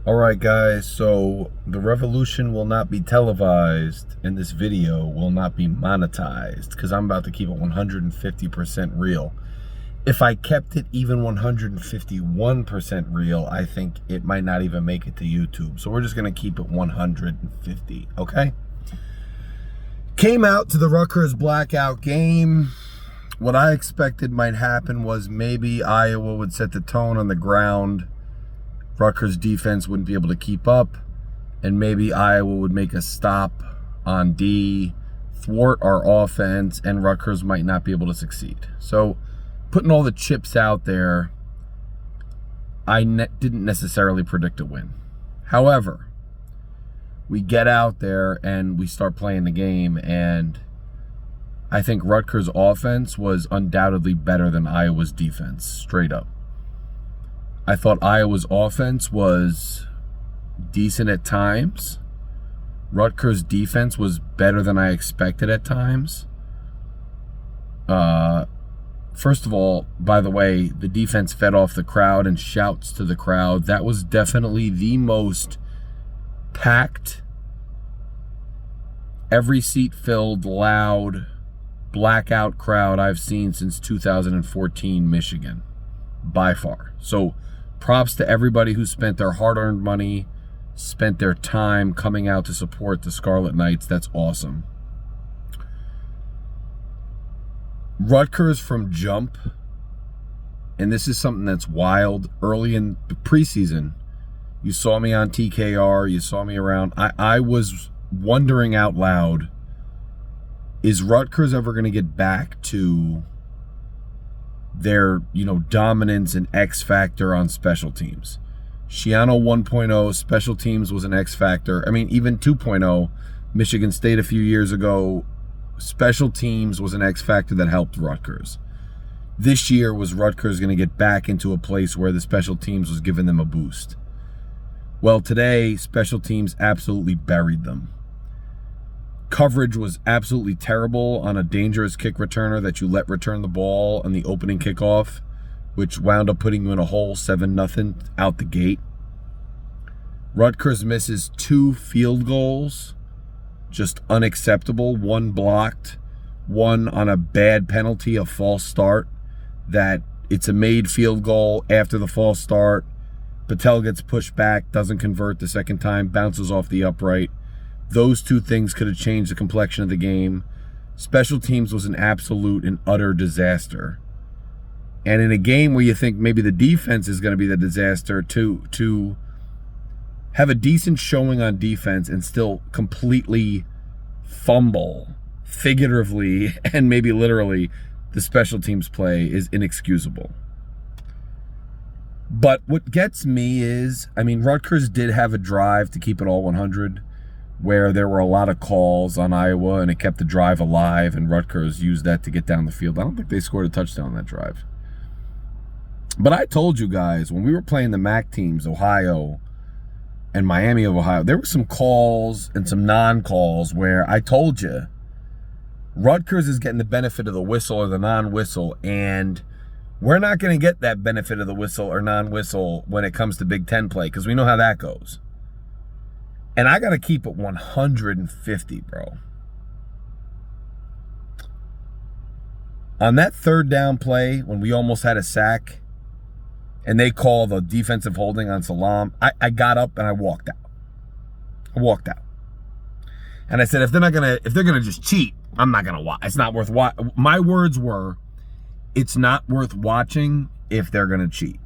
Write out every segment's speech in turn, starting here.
Alright guys, so the revolution will not be televised and this video will not be monetized because I'm about to keep it 150% real. If I kept it even 151% real, I think it might not even make it to YouTube. So we're just going to keep it 150, okay? Came out to the Rutgers blackout game. What I expected might happen was maybe Iowa would set the tone on the ground. Rutgers defense wouldn't be able to keep up, and maybe Iowa would make a stop on D, thwart our offense, and Rutgers might not be able to succeed. So putting all the chips out there, I didn't necessarily predict a win. However, we get out there and we start playing the game, and I think Rutgers' offense was undoubtedly better than Iowa's defense, straight up. I thought Iowa's offense was decent at times. Rutgers' defense was better than I expected at times. First of all, by the way, the defense fed off the crowd, and shouts to the crowd. That was definitely the most packed, every seat filled, loud, blackout crowd I've seen since 2014 Michigan, by far. So props to everybody who spent their hard-earned money, spent their time coming out to support the Scarlet Knights. That's awesome. Rutgers from jump, and this is something that's wild, early in the preseason, you saw me on TKR, you saw me around, I was wondering out loud, is Rutgers ever going to get back to their, dominance and X factor on special teams? Shiano 1.0, special teams was an X factor. I mean, even 2.0, Michigan State a few years ago, special teams was an X factor that helped Rutgers. This year, was Rutgers going to get back into a place where the special teams was giving them a boost? Well, today, special teams absolutely buried them. Coverage was absolutely terrible on a dangerous kick returner that you let return the ball on the opening kickoff, which wound up putting you in a hole 7-0 out the gate. Rutgers misses 2 field goals, just unacceptable. 1 blocked, 1 on a bad penalty, a false start, that it's a made field goal after the false start. Patel gets pushed back, doesn't convert the second time, bounces off the upright. Those 2 things could have changed the complexion of the game. Special teams was an absolute and utter disaster. And in a game where you think maybe the defense is going to be the disaster, to have a decent showing on defense and still completely fumble, figuratively and maybe literally, the special teams play is inexcusable. But what gets me is, Rutgers did have a drive to keep it all 100, where there were a lot of calls on Iowa, and it kept the drive alive, and Rutgers used that to get down the field. I don't think they scored a touchdown on that drive. But I told you guys, when we were playing the MAC teams, Ohio and Miami of Ohio, there were some calls and some non-calls where I told you, Rutgers is getting the benefit of the whistle or the non-whistle, and we're not going to get that benefit of the whistle or non-whistle when it comes to Big Ten play, because we know how that goes. And I got to keep it 150, bro. On that 3rd down play, when we almost had a sack, and they call the defensive holding on Salam, I got up and I walked out. And I said, if they're gonna just cheat, I'm not gonna watch. It's not worth watching. My words were, it's not worth watching if they're gonna cheat.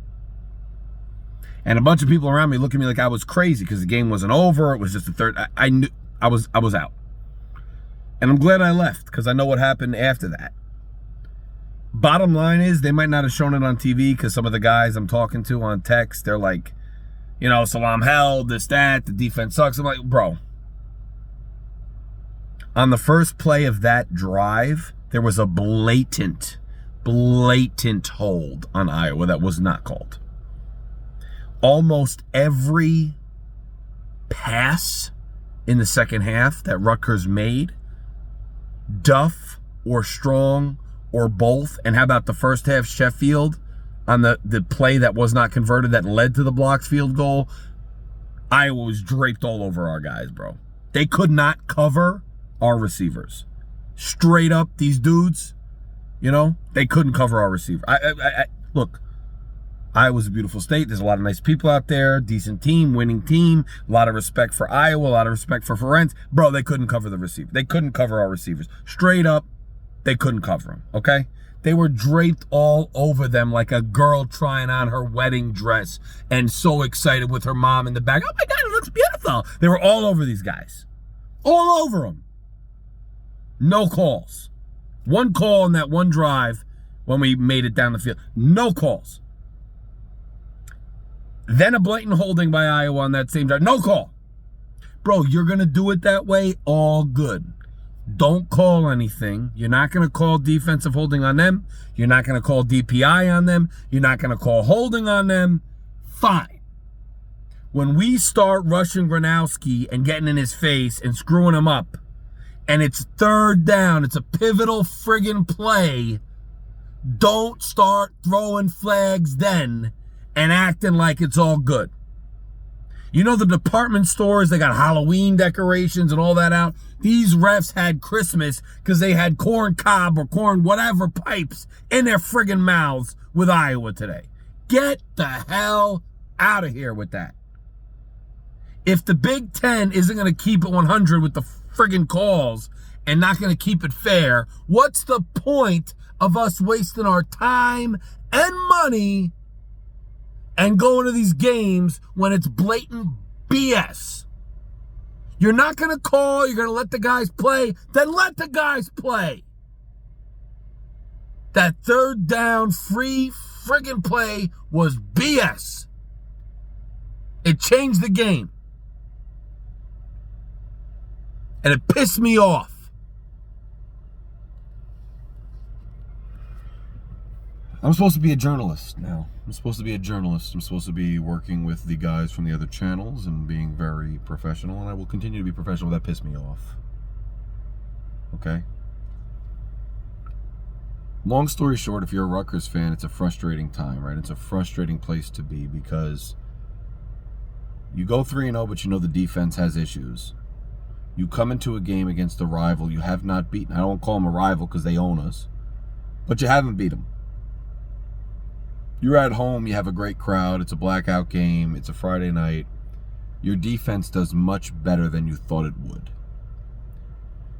And a bunch of people around me looked at me like I was crazy because the game wasn't over. It was just the 3rd. I knew I was out. And I'm glad I left because I know what happened after that. Bottom line is, they might not have shown it on TV because some of the guys I'm talking to on text, they're like, Salam held, this, that, the defense sucks. I'm like, bro. On the first play of that drive, there was a blatant hold on Iowa that was not called. Almost every pass in the second half that Rutgers made, Duff or Strong or both, and how about the first half Sheffield on the play that was not converted that led to the blocked field goal, Iowa was draped all over our guys, bro. They could not cover our receivers. Straight up, these dudes, they couldn't cover our receiver. Look, Iowa's a beautiful state. There's a lot of nice people out there, decent team, winning team, a lot of respect for Iowa, a lot of respect for RANT. Bro, they couldn't cover the receiver. They couldn't cover our receivers. Straight up, they couldn't cover them, okay? They were draped all over them like a girl trying on her wedding dress and so excited with her mom in the back. Oh my God, it looks beautiful. They were all over these guys. All over them. No calls. One call on that one drive when we made it down the field. No calls. Then a blatant holding by Iowa on that same drive. No call. Bro, you're going to do it that way? All good. Don't call anything. You're not going to call defensive holding on them. You're not going to call DPI on them. You're not going to call holding on them. Fine. When we start rushing Gronowski and getting in his face and screwing him up, and it's third down, it's a pivotal friggin' play, don't start throwing flags then and acting like it's all good. You know the department stores, they got Halloween decorations and all that out. These refs had Christmas because they had corn cob or corn whatever pipes in their friggin' mouths with Iowa today. Get the hell out of here with that. If the Big Ten isn't going to keep it 100 with the friggin' calls and not going to keep it fair, what's the point of us wasting our time and money and going to these games when it's blatant BS? You're not going to call, you're going to let the guys play, then let the guys play. That third down free friggin' play was BS. It changed the game. And it pissed me off. I'm supposed to be a journalist now. I'm supposed to be working with the guys from the other channels and being very professional, and I will continue to be professional. That pissed me off. Okay? Long story short, if you're a Rutgers fan, it's a frustrating time, right? It's a frustrating place to be because you go 3-0, but you know the defense has issues. You come into a game against a rival you have not beaten. I don't call them a rival because they own us, but you haven't beat them. You're at home, you have a great crowd, it's a blackout game, it's a Friday night. Your defense does much better than you thought it would.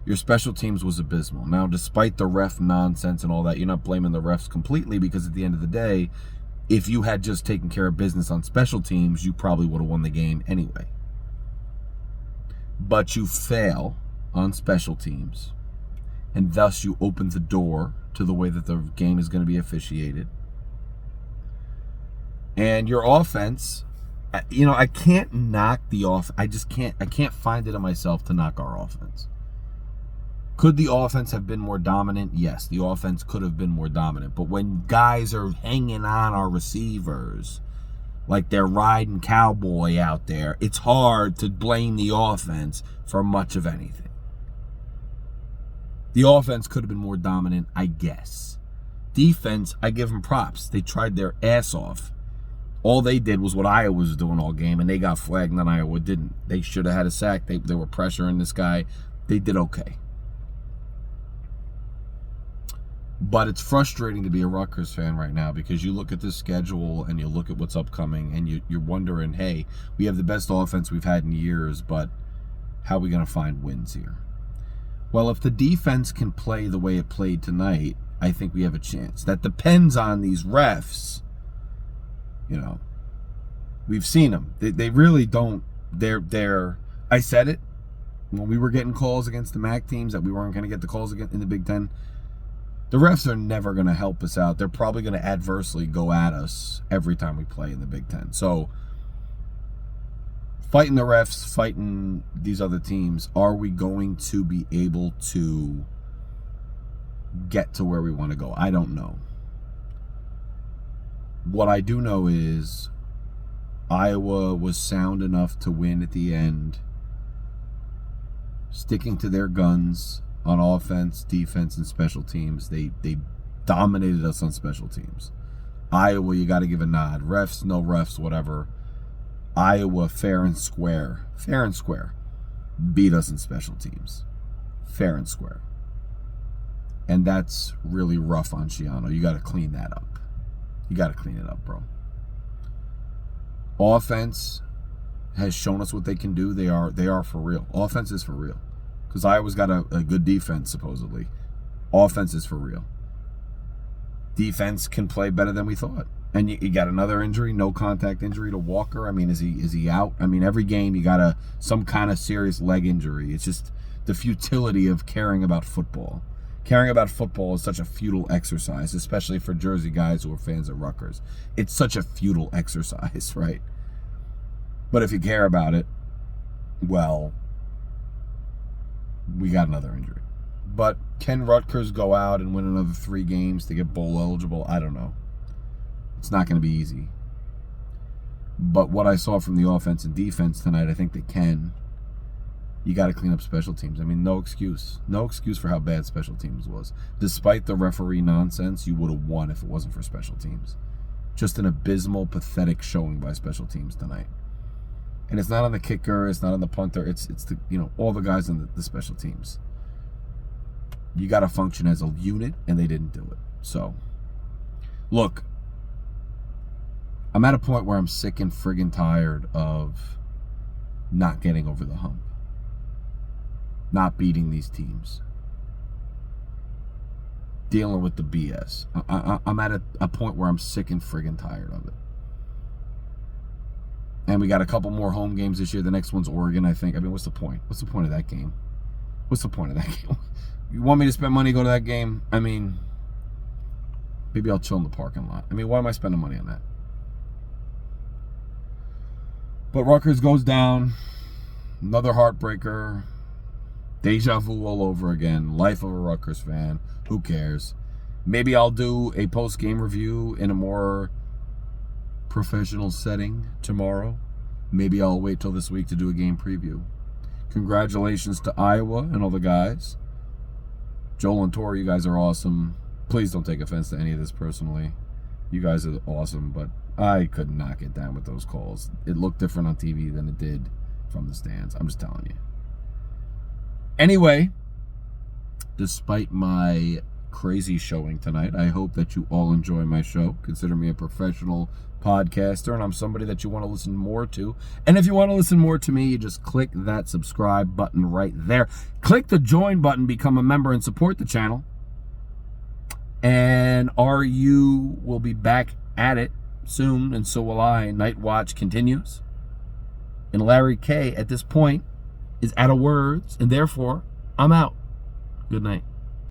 Your special teams was abysmal. Now, despite the ref nonsense and all that, you're not blaming the refs completely because at the end of the day, if you had just taken care of business on special teams, you probably would have won the game anyway. But you fail on special teams, and thus you open the door to the way that the game is going to be officiated. And your offense, I can't knock the off. I can't find it in myself to knock our offense. Could the offense have been more dominant? Yes, the offense could have been more dominant. But when guys are hanging on our receivers like they're riding cowboy out there, it's hard to blame the offense for much of anything. The offense could have been more dominant, I guess. Defense, I give them props. They tried their ass off. All they did was what Iowa was doing all game, and they got flagged, and Iowa didn't. They should have had a sack. They were pressuring this guy. They did okay. But it's frustrating to be a Rutgers fan right now because you look at this schedule and you look at what's upcoming and you're wondering, hey, we have the best offense we've had in years, but how are we going to find wins here? Well, if the defense can play the way it played tonight, I think we have a chance. That depends on these refs. We've seen them. They really don't. I said it when we were getting calls against the MAC teams that we weren't going to get the calls again in the Big Ten. The refs are never going to help us out. They're probably going to adversely go at us every time we play in the Big Ten. So, fighting the refs, fighting these other teams, are we going to be able to get to where we want to go? I don't know. What I do know is Iowa was sound enough to win at the end, sticking to their guns on offense, defense, and special teams. They dominated us on special teams. Iowa, you got to give a nod. Refs, no refs, whatever. Iowa fair and square, beat us in special teams. Fair and square. And that's really rough on Schiano. You got to clean that up. You got to clean it up, bro. Offense has shown us what they can do. They are for real. Offense is for real. Because Iowa's got a good defense, supposedly. Offense is for real. Defense can play better than we thought. And you got another injury, no contact injury to Walker. I mean, is he out? I mean, every game you got some kind of serious leg injury. It's just the futility of caring about football. Caring about football is such a futile exercise, especially for Jersey guys who are fans of Rutgers. It's such a futile exercise, right? But if you care about it, well, we got another injury. But can Rutgers go out and win another 3 games to get bowl eligible? I don't know. It's not going to be easy. But what I saw from the offense and defense tonight, I think they can. You got to clean up special teams. I mean, no excuse. No excuse for how bad special teams was. Despite the referee nonsense, you would have won if it wasn't for special teams. Just an abysmal, pathetic showing by special teams tonight. And it's not on the kicker, it's not on the punter, it's the all the guys in the special teams. You got to function as a unit, and they didn't do it. So, look, I'm at a point where I'm sick and friggin' tired of not getting over the hump. Not beating these teams. Dealing with the BS. I'm at a point where I'm sick and friggin' tired of it. And we got a couple more home games this year. The next one's Oregon, I think. I mean, what's the point? What's the point of that game? What's the point of that game? You want me to spend money to go to that game? I mean, maybe I'll chill in the parking lot. I mean, why am I spending money on that? But Rutgers goes down. Another heartbreaker. Deja vu all over again. Life of a Rutgers fan. Who cares? Maybe I'll do a post-game review in a more professional setting tomorrow. Maybe I'll wait till this week to do a game preview. Congratulations to Iowa and all the guys. Joel and Tori, you guys are awesome. Please don't take offense to any of this personally. You guys are awesome, but I could not get down with those calls. It looked different on TV than it did from the stands. I'm just telling you. Anyway, despite my crazy showing tonight, I hope that you all enjoy my show. Consider me a professional podcaster, and I'm somebody that you want to listen more to. And if you want to listen more to me, you just click that subscribe button right there. Click the join button, become a member, and support the channel. And RU will be back at it soon, and so will I. Night Watch continues. And Larry K, at this point, is out of words, and therefore, I'm out. Good night.